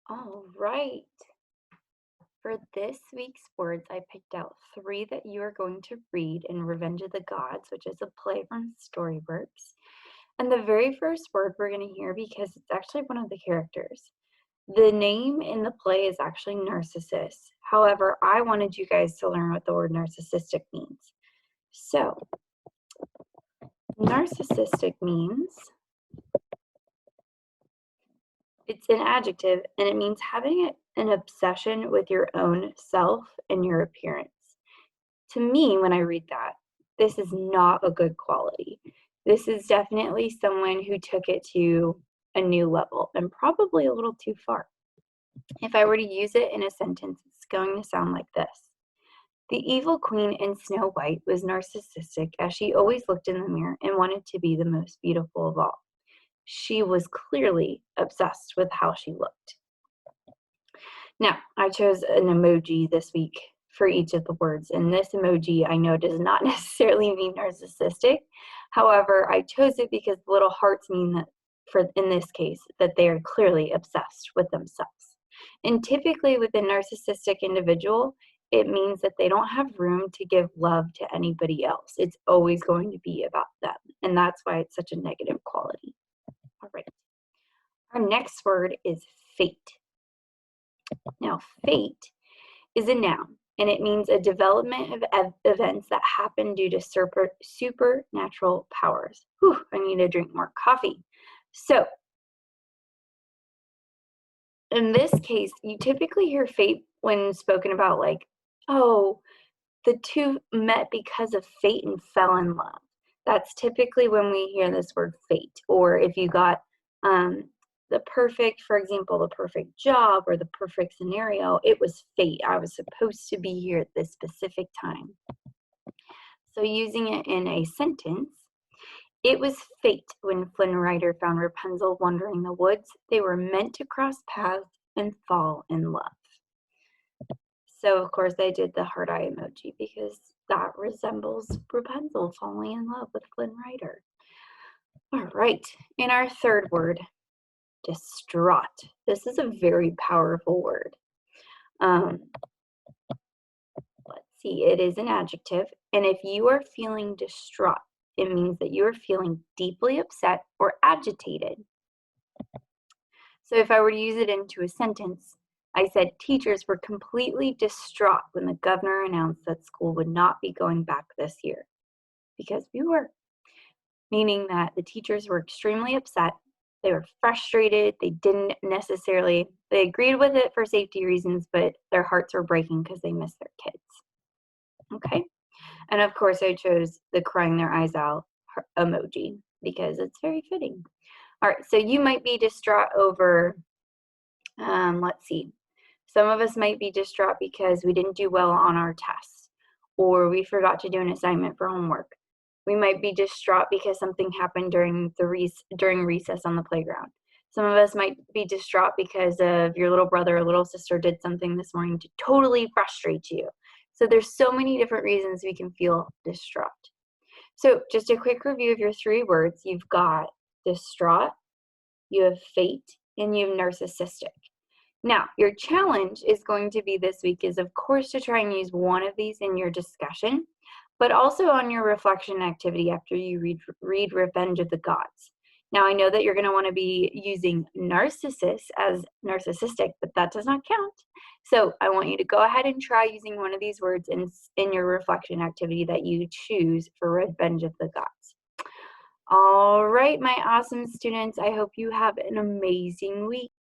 All right. For this week's words, I picked out three that you are going to read in Revenge of the Gods, which is a play from Storyworks. And the very first word we're going to hear because it's actually one of the characters. The name in the play is actually Narcissus. However, I wanted you guys to learn what the word narcissistic means. So, narcissistic means it's an adjective and it means having an obsession with your own self and your appearance. To me, when I read that, this is not a good quality. This is definitely someone who took it to a new level and probably a little too far. If I were to use it in a sentence, it's going to sound like this. The evil queen in Snow White was narcissistic as she always looked in the mirror and wanted to be the most beautiful of all. She was clearly obsessed with how she looked. Now, I chose an emoji this week for each of the words, and this emoji I know does not necessarily mean narcissistic. However, I chose it because the little hearts mean that in this case that they are clearly obsessed with themselves. And typically with a narcissistic individual, it means that they don't have room to give love to anybody else. It's always going to be about them, and that's why it's such a negative quality. All right. Our next word is fate. Now, fate is a noun, and it means a development of events that happen due to supernatural powers. Whew, I need to drink more coffee. So, in this case, you typically hear fate when spoken about like, oh, the two met because of fate and fell in love. That's typically when we hear this word fate. Or if you got the perfect, for example, the perfect job or the perfect scenario, it was fate. I was supposed to be here at this specific time. So using it in a sentence, it was fate when Flynn Rider found Rapunzel wandering the woods. They were meant to cross paths and fall in love. So, of course, I did the heart eye emoji because that resembles Rapunzel falling in love with Flynn Rider. All right, in our third word, distraught. This is a very powerful word. Let's see, it is an adjective, and if you are feeling distraught, it means that you are feeling deeply upset or agitated. So if I were to use it into a sentence, I said teachers were completely distraught when the governor announced that school would not be going back this year because we were, meaning that the teachers were extremely upset. They were frustrated. They agreed with it for safety reasons, but their hearts were breaking because they missed their kids. Okay. And of course, I chose the crying their eyes out emoji because it's very fitting. All right. So you might be distraught over, let's see. Some of us might be distraught because we didn't do well on our tests or we forgot to do an assignment for homework. We might be distraught because something happened during recess on the playground. Some of us might be distraught because of your little brother or little sister did something this morning to totally frustrate you. So there's so many different reasons we can feel distraught. So just a quick review of your three words. You've got distraught, you have fate, and you have narcissistic. Now, your challenge is going to be this week is, of course, to try and use one of these in your discussion, but also on your reflection activity after you read Revenge of the Gods. Now, I know that you're going to want to be using narcissus as narcissistic, but that does not count. So I want you to go ahead and try using one of these words in your reflection activity that you choose for Revenge of the Gods. All right, my awesome students, I hope you have an amazing week.